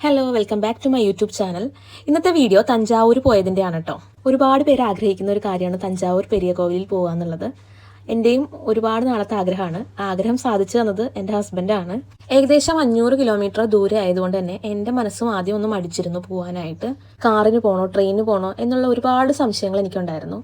Hello welcome back to my YouTube channel. ഇന്നത്തെ video Thanjavur പോയതിൻ്റെയാണ് കേട്ടോ. ഒരുപാട് പേര് ആഗ്രഹിക്കുന്ന ഒരു കാര്യമാണ് തഞ്ചാവൂർ പെരിയ കോവിലിൽ പോകുക എന്നുള്ളത്. എൻ്റെയും ഒരുപാട് നാളത്തെ ആഗ്രഹമാണ്. ആഗ്രഹം സാധിച്ചു തന്നത് എൻ്റെ ഹസ്ബൻഡാണ്. ഏകദേശം 500 കിലോമീറ്റർ ദൂരെ ആയതുകൊണ്ട് തന്നെ എൻ്റെ മനസ്സും ആദ്യം ഒന്നും മടിച്ചിരുന്നു പോകാനായിട്ട്. കാറിന് പോകണോ ട്രെയിനിന് പോകണോ എന്നുള്ള ഒരുപാട് സംശയങ്ങൾ എനിക്കുണ്ടായിരുന്നു.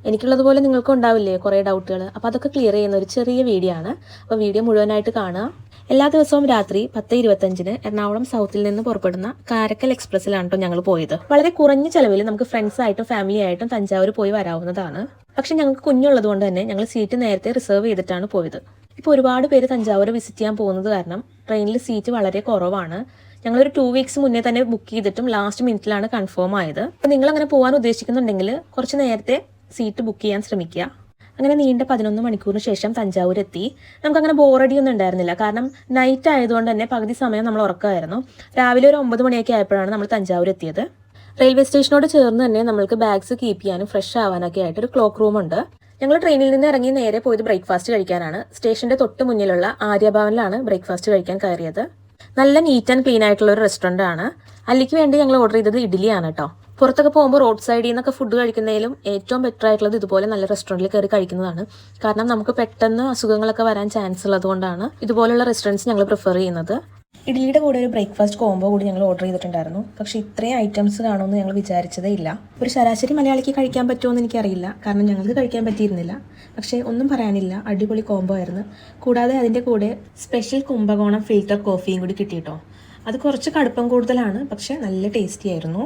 എനിക്കുള്ളതുപോലെ നിങ്ങൾക്കും ഉണ്ടാവില്ലേ കുറേ ഡൗട്ടുകൾ. അപ്പോൾ അതൊക്കെ ക്ലിയർ ചെയ്യുന്ന ഒരു ചെറിയ വീഡിയോ ആണ്. അപ്പോൾ വീഡിയോ മുഴുവനായിട്ട് കാണുക. എല്ലാ ദിവസവും രാത്രി 10:25 എറണാകുളം സൗത്തിൽ നിന്ന് പുറപ്പെടുന്ന കാരക്കൽ എക്സ്പ്രസ്സിലാണ് കേട്ടോ ഞങ്ങൾ പോയത്. വളരെ കുറഞ്ഞ ചെലവിൽ നമുക്ക് ഫ്രണ്ട്സായിട്ടും ഫാമിലി ആയിട്ടും തഞ്ചാവൂർ പോയി വരാവുന്നതാണ്. പക്ഷെ ഞങ്ങൾക്ക് കുഞ്ഞുള്ളത് കൊണ്ട് തന്നെ ഞങ്ങൾ സീറ്റ് നേരത്തെ റിസർവ് ചെയ്തിട്ടാണ് പോയത്. ഇപ്പോൾ ഒരുപാട് പേര് തഞ്ചാവൂർ വിസിറ്റ് ചെയ്യാൻ പോകുന്നത് കാരണം ട്രെയിനിൽ സീറ്റ് വളരെ കുറവാണ്. ഞങ്ങളൊരു 2 വീക്സ് മുന്നേ തന്നെ ബുക്ക് ചെയ്തിട്ടും ലാസ്റ്റ് മിനിറ്റിലാണ് കൺഫേം ആയത്. അപ്പോൾ നിങ്ങൾ അങ്ങനെ പോകാൻ ഉദ്ദേശിക്കുന്നുണ്ടെങ്കിൽ കുറച്ച് നേരത്തെ സീറ്റ് ബുക്ക് ചെയ്യാൻ ശ്രമിക്കുക. അങ്ങനെ നീണ്ട 11 മണിക്കൂറിന് ശേഷം തഞ്ചാവൂർ എത്തി. നമുക്കങ്ങനെ ബോറടിയൊന്നും ഉണ്ടായിരുന്നില്ല. കാരണം നൈറ്റ് ആയതുകൊണ്ട് തന്നെ പകുതി സമയം നമ്മൾ ഉറക്കമായിരുന്നു. രാവിലെ ഒരു 9 മണിയൊക്കെ ആയപ്പോഴാണ് നമ്മൾ തഞ്ചാവൂർ എത്തിയത്. റെയിൽവേ സ്റ്റേഷനോട് ചേർന്ന് തന്നെ നമ്മൾക്ക് ബാഗ്സ് കീപ്പ് ചെയ്യാനും ഫ്രഷ് ആവാനൊക്കെ ആയിട്ട് ഒരു ക്ലോക്ക് റൂം ഉണ്ട്. ഞങ്ങൾ ട്രെയിനിൽ നിന്ന് ഇറങ്ങി നേരെ പോയത് ബ്രേക്ക്ഫാസ്റ്റ് കഴിക്കാനാണ്. സ്റ്റേഷന്റെ തൊട്ട് മുന്നിലുള്ള ആര്യഭവനിലാണ് ബ്രേക്ക്ഫാസ്റ്റ് കഴിക്കാൻ കയറിയത്. നല്ല നീറ്റ് ആൻഡ് ക്ലീൻ ആയിട്ടുള്ള ഒരു റെസ്റ്റോറൻ്റ് ആണ്. അല്ലിക്ക് വേണ്ടി ഞങ്ങൾ ഓർഡർ ചെയ്തത് ഇഡ്ഡലിയാണ് കേട്ടോ. പുറത്തൊക്കെ പോകുമ്പോൾ റോഡ് സൈഡിൽ നിന്നൊക്കെ ഫുഡ് കഴിക്കുന്നതിലും ഏറ്റവും ബെറ്റർ ആയിട്ടുള്ളത് ഇതുപോലെ നല്ല റെസ്റ്റോറൻറ്റിൽ കയറി കഴിക്കുന്നതാണ്. കാരണം നമുക്ക് പെട്ടെന്ന് അസുഖങ്ങളൊക്കെ വരാൻ ചാൻസ് ഉള്ളതുകൊണ്ടാണ് ഇതുപോലുള്ള റെസ്റ്റോറൻറ്റ്സ് ഞങ്ങൾ പ്രിഫർ ചെയ്യുന്നത്. ഇഡ്ഡലിയുടെ കൂടെ ഒരു ബ്രേക്ക്ഫാസ്റ്റ് കോംബോ കൂടി ഞങ്ങൾ ഓർഡർ ചെയ്തിട്ടുണ്ടായിരുന്നു. പക്ഷേ ഇത്രയും ഐറ്റംസ് കാണുമെന്ന് ഞങ്ങൾ വിചാരിച്ചതേ ഇല്ല. ഒരു ശരാശരി മലയാളിക്ക് കഴിക്കാൻ പറ്റുമോ എനിക്കറിയില്ല. കാരണം ഞങ്ങൾക്ക് കഴിക്കാൻ പറ്റിയിരുന്നില്ല. പക്ഷേ ഒന്നും പറയാനില്ല, അടിപൊളി കോംബോ ആയിരുന്നു. കൂടാതെ അതിൻ്റെ കൂടെ സ്പെഷ്യൽ കുംഭകോണം ഫിൽറ്റർ കോഫിയും കൂടി കിട്ടിയിട്ടോ. അത് കുറച്ച് കടുപ്പം കൂടുതലാണ്, പക്ഷേ നല്ല ടേസ്റ്റി ആയിരുന്നു.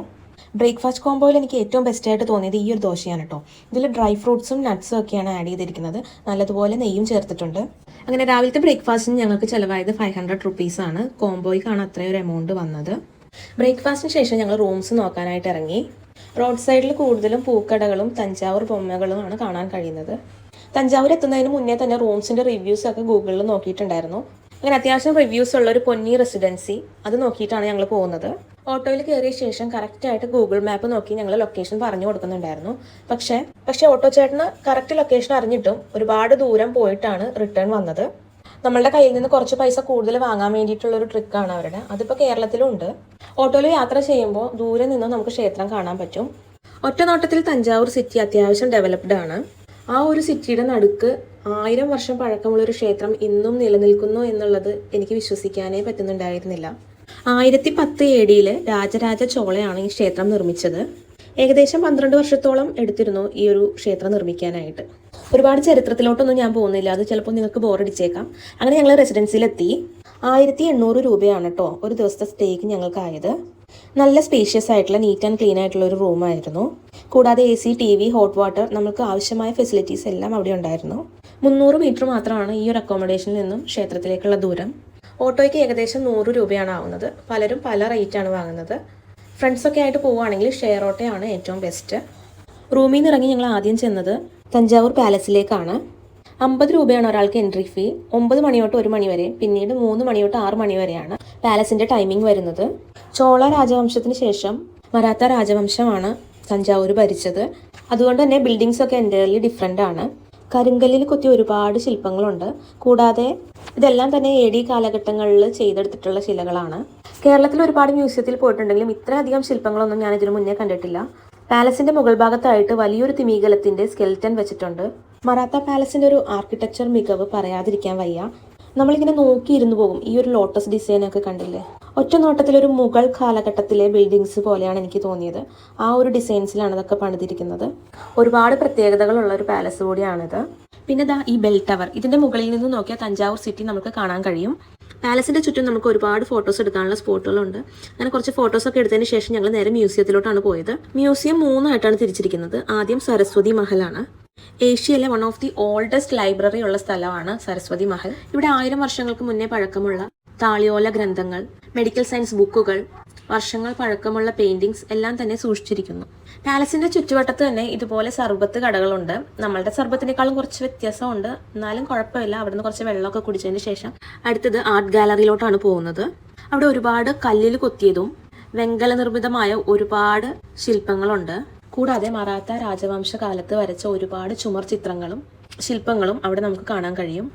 ബ്രേക്ക്ഫാസ്റ്റ് കോംബോയിൽ എനിക്ക് ഏറ്റവും ബെസ്റ്റായിട്ട് തോന്നിയത് ഈ ഒരു ദോശയാണ് കേട്ടോ. ഇതിൽ ഡ്രൈ ഫ്രൂട്ട്സും നട്ട്സും ഒക്കെയാണ് ആഡ് ചെയ്തിരിക്കുന്നത്. നല്ലതുപോലെ നെയ്യും ചേർത്തിട്ടുണ്ട്. അങ്ങനെ രാവിലത്തെ ബ്രേക്ക്ഫാസ്റ്റിന് ഞങ്ങൾക്ക് ചിലവായത് 500 റുപ്പീസാണ്. കോംബോയ്ക്കാണ് അത്രയൊരു എമൗണ്ട് വന്നത്. ബ്രേക്ക്ഫാസ്റ്റിന് ശേഷം ഞങ്ങൾ റൂംസ് നോക്കാനായിട്ട് ഇറങ്ങി. റോഡ് സൈഡിൽ കൂടുതലും പൂക്കടകളും തഞ്ചാവൂർ ബൊമ്മകളുമാണ് കാണാൻ കഴിയുന്നത്. തഞ്ചാവൂർ എത്തുന്നതിന് മുന്നേ തന്നെ റൂംസിൻ്റെ റിവ്യൂസൊക്കെ ഗൂഗിളിൽ നോക്കിയിട്ടുണ്ടായിരുന്നു. അങ്ങനെ അത്യാവശ്യം റിവ്യൂസ് ഉള്ള ഒരു പൊന്നി റെസിഡൻസി അത് നോക്കിയിട്ടാണ് ഞങ്ങൾ പോകുന്നത്. ഓട്ടോയിൽ കയറിയ ശേഷം കറക്റ്റായിട്ട് ഗൂഗിൾ മാപ്പ് നോക്കി ഞങ്ങൾ ലൊക്കേഷൻ പറഞ്ഞു കൊടുക്കുന്നുണ്ടായിരുന്നു. പക്ഷേ ഓട്ടോ ചേട്ടന് കറക്റ്റ് ലൊക്കേഷൻ അറിഞ്ഞിട്ടും ഒരുപാട് ദൂരം പോയിട്ടാണ് റിട്ടേൺ വന്നത്. നമ്മളുടെ കയ്യിൽ നിന്ന് കുറച്ച് പൈസ കൂടുതൽ വാങ്ങാൻ വേണ്ടിയിട്ടുള്ളൊരു ട്രിക്കാണ് അവരുടെ. അതിപ്പോൾ കേരളത്തിലും ഉണ്ട്. ഓട്ടോയിൽ യാത്ര ചെയ്യുമ്പോൾ ദൂരെ നിന്ന് നമുക്ക് ക്ഷേത്രം കാണാൻ പറ്റും. ഒറ്റ നോട്ടത്തിൽ തഞ്ചാവൂർ സിറ്റി അത്യാവശ്യം ഡെവലപ്ഡ് ആണ്. ആ ഒരു സിറ്റിയുടെ നടുക്ക് 1000 വർഷം പഴക്കമുള്ളൊരു ക്ഷേത്രം ഇന്നും നിലനിൽക്കുന്നു എന്നുള്ളത് എനിക്ക് വിശ്വസിക്കാനേ പറ്റുന്നുണ്ടായിരുന്നില്ല. 1010 AD രാജരാജ ചോളയാണ് ഈ ക്ഷേത്രം നിർമ്മിച്ചത്. ഏകദേശം 12 വർഷത്തോളം എടുത്തിരുന്നു ഈ ഒരു ക്ഷേത്രം നിർമ്മിക്കാനായിട്ട്. ഒരുപാട് ചരിത്രത്തിലോട്ടൊന്നും ഞാൻ പോകുന്നില്ല, അത് ചിലപ്പോൾ നിങ്ങൾക്ക് ബോറടിച്ചേക്കാം. അങ്ങനെ ഞങ്ങൾ റെസിഡൻസിയിലെത്തി. 1800 രൂപയാണ് കേട്ടോ ഒരു ദിവസത്തെ സ്റ്റേക്ക് ഞങ്ങൾക്കായത്. നല്ല സ്പേഷ്യസ് ആയിട്ടുള്ള നീറ്റ് ആൻഡ് ക്ലീൻ ആയിട്ടുള്ള ഒരു റൂമായിരുന്നു. കൂടാതെ AC, TV, ഹോട്ട് വാട്ടർ, നമുക്ക് ആവശ്യമായ ഫെസിലിറ്റീസ് എല്ലാം അവിടെ ഉണ്ടായിരുന്നു. 300 മീറ്റർ മാത്രമാണ് ഈ ഒരു അക്കോമഡേഷനിൽ നിന്നും ക്ഷേത്രത്തിലേക്കുള്ള ദൂരം. ഓട്ടോയ്ക്ക് ഏകദേശം 100 രൂപയാണ് ആവുന്നത്. പലരും പല റേറ്റാണ് വാങ്ങുന്നത്. ഫ്രണ്ട്സൊക്കെ ആയിട്ട് പോവുകയാണെങ്കിൽ ഷെയർ ഓട്ടോയാണ് ഏറ്റവും ബെസ്റ്റ്. റൂമിൽ നിന്ന് ഇറങ്ങി ഞങ്ങൾ ആദ്യം ചെന്നത് തഞ്ചാവൂർ പാലസിലേക്കാണ്. 50 രൂപയാണ് ഒരാൾക്ക് എൻട്രി ഫീ. 9 മണി തൊട്ട് 1 മണി വരെ, പിന്നീട് 3 മണി തൊട്ട് 6 മണി വരെയാണ് പാലസിൻ്റെ ടൈമിംഗ് വരുന്നത്. ചോള രാജവംശത്തിന് ശേഷം മറാത്ത രാജവംശമാണ് തഞ്ചാവൂർ ഭരിച്ചത്. അതുകൊണ്ട് തന്നെ ബിൽഡിങ്സൊക്കെ എൻ്റയർലി ഡിഫറെൻ്റ് ആണ്. കരിങ്കല്ലിൽ കൊത്തിയ ഒരുപാട് ശില്പങ്ങളുണ്ട്. കൂടാതെ ഇതെല്ലാം തന്നെ AD കാലഘട്ടങ്ങളിൽ ചെയ്തെടുത്തിട്ടുള്ള ശിലകളാണ്. കേരളത്തിൽ ഒരുപാട് മ്യൂസിയത്തിൽ പോയിട്ടുണ്ടെങ്കിലും ഇത്രയധികം ശില്പങ്ങളൊന്നും ഞാൻ ഇതിനു മുന്നേ കണ്ടിട്ടില്ല. പാലസിന്റെ മുകൾ ഭാഗത്തായിട്ട് വലിയൊരു തിമിംഗലത്തിന്റെ സ്കെൽറ്റൻ വെച്ചിട്ടുണ്ട്. മറാത്ത പാലസിന്റെ ഒരു ആർക്കിടെക്ചർ മികവ് പറയാതിരിക്കാൻ വയ്യ. നമ്മളിങ്ങനെ നോക്കിയിരുന്നു പോകും. ഈ ഒരു ലോട്ടസ് ഡിസൈനൊക്കെ കണ്ടില്ലേ? ഒറ്റ നോട്ടത്തിലൊരു മുഗൾ കാലഘട്ടത്തിലെ ബിൽഡിങ്സ് പോലെയാണ് എനിക്ക് തോന്നിയത്. ആ ഒരു ഡിസൈൻസിലാണ് ഇതൊക്കെ പണിതിരിക്കുന്നത്. ഒരുപാട് പ്രത്യേകതകളുള്ള ഒരു പാലസ് കൂടിയാണിത്. പിന്നെ ഈ ബെൽ ടവർ, ഇതിന്റെ മുകളിൽ നിന്ന് നോക്കിയാൽ തഞ്ചാവൂർ സിറ്റി നമുക്ക് കാണാൻ കഴിയും. പാലസിന്റെ ചുറ്റും നമുക്ക് ഒരുപാട് ഫോട്ടോസ് എടുക്കാനുള്ള സ്പോട്ടുകളുണ്ട്. അങ്ങനെ കുറച്ച് ഫോട്ടോസൊക്കെ എടുത്തതിന് ശേഷം ഞങ്ങൾ നേരെ മ്യൂസിയത്തിലോട്ടാണ് പോയത്. മ്യൂസിയം 3 ആയിട്ടാണ് തിരിച്ചിരിക്കുന്നത്. ആദ്യം സരസ്വതി മഹലാണ്. ഏഷ്യയിലെ one of the oldest library ഉള്ള സ്ഥലമാണ് സരസ്വതി മഹൽ. ഇവിടെ 1000 വർഷങ്ങൾക്ക് മുന്നേ പഴക്കമുള്ള താളിയോല ഗ്രന്ഥങ്ങൾ, മെഡിക്കൽ സയൻസ് ബുക്കുകൾ, വർഷങ്ങൾ പഴക്കമുള്ള പെയിന്റിങ്സ് എല്ലാം തന്നെ സൂക്ഷിച്ചിരിക്കുന്നു. പാലസിന്റെ ചുറ്റുവട്ടത്ത് തന്നെ ഇതുപോലെ സർബത്ത് കടകളുണ്ട്. നമ്മളുടെ സർബത്തിനേക്കാളും കുറച്ച് വ്യത്യാസമുണ്ട്, എന്നാലും കുഴപ്പമില്ല. അവിടുന്ന് കുറച്ച് വെള്ളമൊക്കെ കുടിച്ചതിന് ശേഷം അടുത്തത് ആർട്ട് ഗാലറിയിലോട്ടാണ് പോകുന്നത്. അവിടെ ഒരുപാട് കല്ലിൽ കൊത്തിയതും വെങ്കല നിർമ്മിതമായ ഒരുപാട് ശില്പങ്ങളുണ്ട്. കൂടാതെ മറാത്ത രാജവംശ കാലത്ത് വരച്ച ഒരുപാട് ചുമർ ചിത്രങ്ങളും ശില്പങ്ങളും അവിടെ നമുക്ക് കാണാൻ കഴിയും.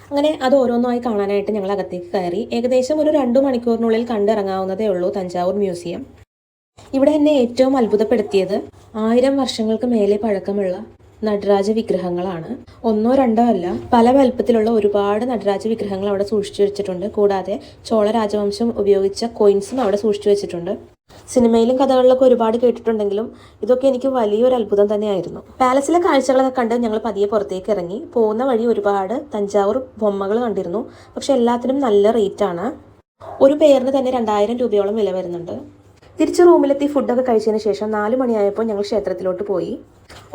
അങ്ങനെ അത് ഓരോന്നായി കാണാനായിട്ട് ഞങ്ങൾ അകത്തേക്ക് കയറി. ഏകദേശം ഒരു 2 മണിക്കൂറിനുള്ളിൽ കണ്ടിറങ്ങാവുന്നതേ ഉള്ളൂ തഞ്ചാവൂർ മ്യൂസിയം. ഇവിടെ എന്നെ ഏറ്റവും അത്ഭുതപ്പെടുത്തിയത് 1000 വർഷങ്ങൾക്ക് മേലെ പഴക്കമുള്ള നടരാജ വിഗ്രഹങ്ങളാണ്. ഒന്നോ രണ്ടോ അല്ല, പല വലുപ്പത്തിലുള്ള ഒരുപാട് നടരാജ വിഗ്രഹങ്ങൾ അവിടെ സൂക്ഷിച്ചു വെച്ചിട്ടുണ്ട്. കൂടാതെ ചോള രാജവംശം ഉപയോഗിച്ച കോയിൻസും അവിടെ സൂക്ഷിച്ചു വെച്ചിട്ടുണ്ട്. സിനിമയിലും കഥകളിലൊക്കെ ഒരുപാട് കേട്ടിട്ടുണ്ടെങ്കിലും ഇതൊക്കെ എനിക്ക് വലിയൊരു അത്ഭുതം തന്നെയായിരുന്നു. പാലസിലെ കാഴ്ചകളൊക്കെ കണ്ട് ഞങ്ങൾ പതിയെ പുറത്തേക്ക് ഇറങ്ങി. പോകുന്ന വഴി ഒരുപാട് തഞ്ചാവൂർ ബൊമ്മകൾ കണ്ടിരുന്നു. പക്ഷെ എല്ലാത്തിനും നല്ല റേറ്റാണ്. ഒരു പേരിന് തന്നെ 2000 രൂപയോളം വില വരുന്നുണ്ട്. തിരിച്ച് റൂമിലെത്തി ഫുഡൊക്കെ കഴിച്ചതിന് ശേഷം 4 മണിയായപ്പോൾ ഞങ്ങൾ ക്ഷേത്രത്തിലോട്ട് പോയി.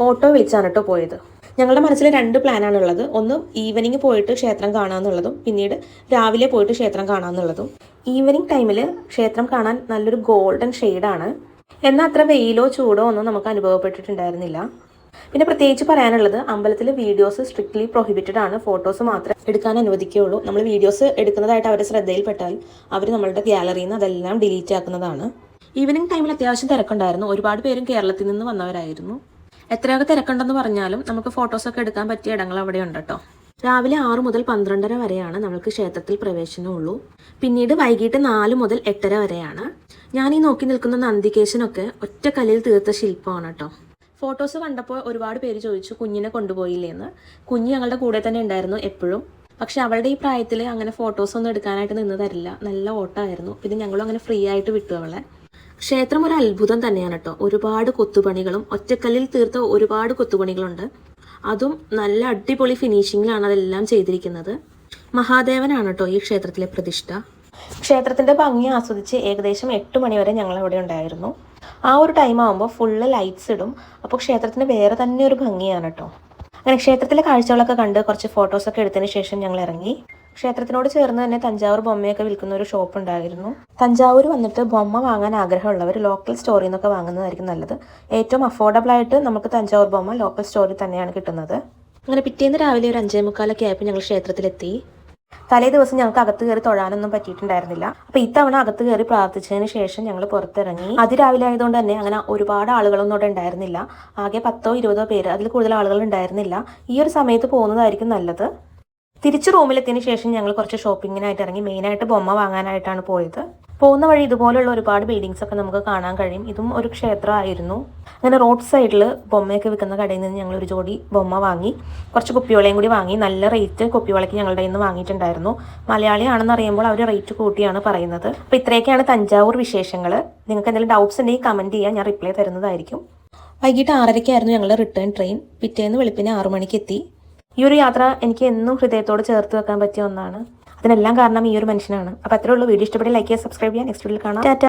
ഓട്ടോ വിളിച്ചാണ് കേട്ടോ പോയത്. ഞങ്ങളുടെ മനസ്സിൽ 2 പ്ലാനാണുള്ളത്. ഒന്ന് ഈവനിങ് പോയിട്ട് ക്ഷേത്രം കാണാമെന്നുള്ളതും പിന്നീട് രാവിലെ പോയിട്ട് ക്ഷേത്രം കാണാമെന്നുള്ളതും. ഈവനിങ് ടൈമിൽ ക്ഷേത്രം കാണാൻ നല്ലൊരു ഗോൾഡൻ ഷെയ്ഡാണ്. എന്നാൽ അത്ര വെയിലോ ചൂടോ ഒന്നും നമുക്ക് അനുഭവപ്പെട്ടിട്ടുണ്ടായിരുന്നില്ല. പിന്നെ പ്രത്യേകിച്ച് പറയാനുള്ളത്, അമ്പലത്തിൽ വീഡിയോസ് സ്ട്രിക്ട്ലി പ്രൊഹിബിറ്റഡ് ആണ്. ഫോട്ടോസ് മാത്രമേ എടുക്കാൻ അനുവദിക്കുകയുള്ളൂ. നമ്മൾ വീഡിയോസ് എടുക്കുന്നതായിട്ട് അവരുടെ ശ്രദ്ധയിൽപ്പെട്ടാൽ അവർ നമ്മളുടെ ഗ്യാലറിയിൽ നിന്ന് അതെല്ലാം ഡിലീറ്റ് ആക്കുന്നതാണ്. ഈവനിങ് ടൈമിൽ അത്യാവശ്യം തിരക്കുണ്ടായിരുന്നു. ഒരുപാട് പേരും കേരളത്തിൽ നിന്ന് വന്നവരായിരുന്നു. എത്രയൊക്കെ തിരക്കുണ്ടെന്ന് പറഞ്ഞാലും നമുക്ക് ഫോട്ടോസൊക്കെ എടുക്കാൻ പറ്റിയ ഇടങ്ങൾ അവിടെ ഉണ്ട് കേട്ടോ. രാവിലെ 6 മുതൽ 12:30 വരെയാണ് നമുക്ക് ക്ഷേത്രത്തിൽ പ്രവേശനമുള്ളൂ. പിന്നീട് വൈകിട്ട് 4 മുതൽ 8:30 വരെയാണ്. ഞാൻ ഈ നോക്കി നിൽക്കുന്ന നന്ദികേശനൊക്കെ ഒറ്റ കല്ലിൽ തീർത്ത ശില്പമാണ് കേട്ടോ. ഫോട്ടോസ് കണ്ടപ്പോൾ ഒരുപാട് പേര് ചോദിച്ചു കുഞ്ഞിനെ കൊണ്ടുപോയില്ലേന്ന്. കുഞ്ഞ് ഞങ്ങളുടെ കൂടെ തന്നെ ഉണ്ടായിരുന്നു എപ്പോഴും. പക്ഷെ അവളുടെ ഈ പ്രായത്തിൽ അങ്ങനെ ഫോട്ടോസ് ഒന്നും എടുക്കാനായിട്ട് നിന്ന് തരില്ല. നല്ല ഓട്ടമായിരുന്നു. പിന്നെ ഞങ്ങളും അങ്ങനെ ഫ്രീ ആയിട്ട് വിട്ടു അവളെ. ക്ഷേത്രം ഒരു അത്ഭുതം തന്നെയാണ് കേട്ടോ. ഒരുപാട് കൊത്തുപണികളും ഒറ്റക്കല്ലിൽ തീർത്ത ഒരുപാട് കൊത്തുപണികളുണ്ട്. അതും നല്ല അടിപൊളി ഫിനിഷിങ്ങിലാണ് അതെല്ലാം ചെയ്തിരിക്കുന്നത്. മഹാദേവനാണ് കേട്ടോ ഈ ക്ഷേത്രത്തിലെ പ്രതിഷ്ഠ. ക്ഷേത്രത്തിന്റെ ഭംഗി ആസ്വദിച്ച് ഏകദേശം 8 മണി വരെ ഞങ്ങൾ അവിടെ ഉണ്ടായിരുന്നു. ആ ഒരു ടൈം ആകുമ്പോൾ ഫുള്ള് ലൈറ്റ്സ് ഇടും. അപ്പോൾ ക്ഷേത്രത്തിന് വേറെ തന്നെ ഒരു ഭംഗിയാണ് കേട്ടോ. അങ്ങനെ ക്ഷേത്രത്തിലെ കാഴ്ചകളൊക്കെ കണ്ട് കുറച്ച് ഫോട്ടോസൊക്കെ എടുത്തതിന് ശേഷം ഞങ്ങൾ ഇറങ്ങി. ക്ഷേത്രത്തിനോട് ചേർന്ന് തന്നെ തഞ്ചാവൂർ ബൊമ്മയൊക്കെ വിൽക്കുന്ന ഒരു ഷോപ്പ് ഉണ്ടായിരുന്നു. തഞ്ചാവൂർ വന്നിട്ട് ബൊമ്മ വാങ്ങാൻ ആഗ്രഹമുള്ളവർ ലോക്കൽ സ്റ്റോറിൽ നിന്നൊക്കെ വാങ്ങുന്നതായിരിക്കും നല്ലത്. ഏറ്റവും അഫോർഡബിൾ ആയിട്ട് നമുക്ക് തഞ്ചാവൂർ ബൊമ്മ ലോക്കൽ സ്റ്റോറിൽ തന്നെയാണ് കിട്ടുന്നത്. അങ്ങനെ പിറ്റേന്ന് രാവിലെ ഒരു 5:45 ആയപ്പോൾ ഞങ്ങൾ ക്ഷേത്രത്തിലെത്തി. തലേ ദിവസം ഞങ്ങൾക്ക് അകത്ത് കയറി തൊഴാനൊന്നും പറ്റിയിട്ടുണ്ടായിരുന്നില്ല. അപ്പോൾ ഇത്തവണ അകത്ത് കയറി പ്രാർത്ഥിച്ചതിന് ശേഷം ഞങ്ങൾ പുറത്തിറങ്ങി. അതിരാവിലെ ആയതുകൊണ്ട് തന്നെ അങ്ങനെ ഒരുപാട് ആളുകളൊന്നും അവിടെ ഉണ്ടായിരുന്നില്ല. ആകെ 10-20 പേര്, അതിൽ കൂടുതൽ ആളുകൾ ഉണ്ടായിരുന്നില്ല. ഈ ഒരു സമയത്ത് പോകുന്നതായിരിക്കും നല്ലത്. തിരിച്ച് റൂമിലെത്തിയതിന് ശേഷം ഞങ്ങൾ കുറച്ച് ഷോപ്പിങ്ങിനായിട്ട് ഇറങ്ങി. മെയിനായിട്ട് ബൊമ്മ വാങ്ങാനായിട്ടാണ് പോയത്. പോകുന്ന വഴി ഇതുപോലുള്ള ഒരുപാട് ബിൽഡിങ്സ് ഒക്കെ നമുക്ക് കാണാൻ കഴിയും. ഇതും ഒരു ക്ഷേത്രമായിരുന്നു. അങ്ങനെ റോഡ് സൈഡിൽ ബൊമ്മയൊക്കെ വിൽക്കുന്ന കടയിൽ നിന്ന് ഞങ്ങൾ ഒരു ജോഡി ബൊമ്മ വാങ്ങി. കുറച്ച് കുപ്പിവളയും കൂടി വാങ്ങി. നല്ല റേറ്റ് കുപ്പിവളയ്ക്ക് ഞങ്ങളുടെ കയ്യിൽ നിന്ന് വാങ്ങിയിട്ടുണ്ടായിരുന്നു. മലയാളിയാണെന്ന് അറിയുമ്പോൾ അവർ റേറ്റ് കൂട്ടിയാണ് പറയുന്നത്. അപ്പോൾ ഇത്രയൊക്കെയാണ് തഞ്ചാവൂർ വിശേഷങ്ങൾ. നിങ്ങൾക്ക് എന്തെങ്കിലും ഡൗട്ട്സ് ഉണ്ടെങ്കിൽ കമൻറ്റ് ചെയ്യുക, ഞാൻ റിപ്ലൈ തരുന്നതായിരിക്കും. വൈകിട്ട് 6:30 ഞങ്ങളുടെ റിട്ടേൺ ട്രെയിൻ. പിറ്റേന്ന് വെളുപ്പിന് 6 മണിക്ക് എത്തി. ഈ ഒരു യാത്ര എനിക്ക് എന്നും ഹൃദയത്തോട് ചേർത്ത് വെക്കാൻ പറ്റിയ ഒന്നാണ്. അതിനെല്ലാം കാരണം ഈ ഒരു മനുഷ്യനാണ്. അപ്പോൾ അത്രേ ഉള്ളൂ. വീഡിയോ ഇഷ്ടപ്പെട്ട് ലൈക്ക് ചെയ്യുക, സബ്സ്ക്രൈബ് ചെയ്യുക. നെക്സ്റ്റ് വീഡിയോയിൽ കാണാം. ടാറ്റാ.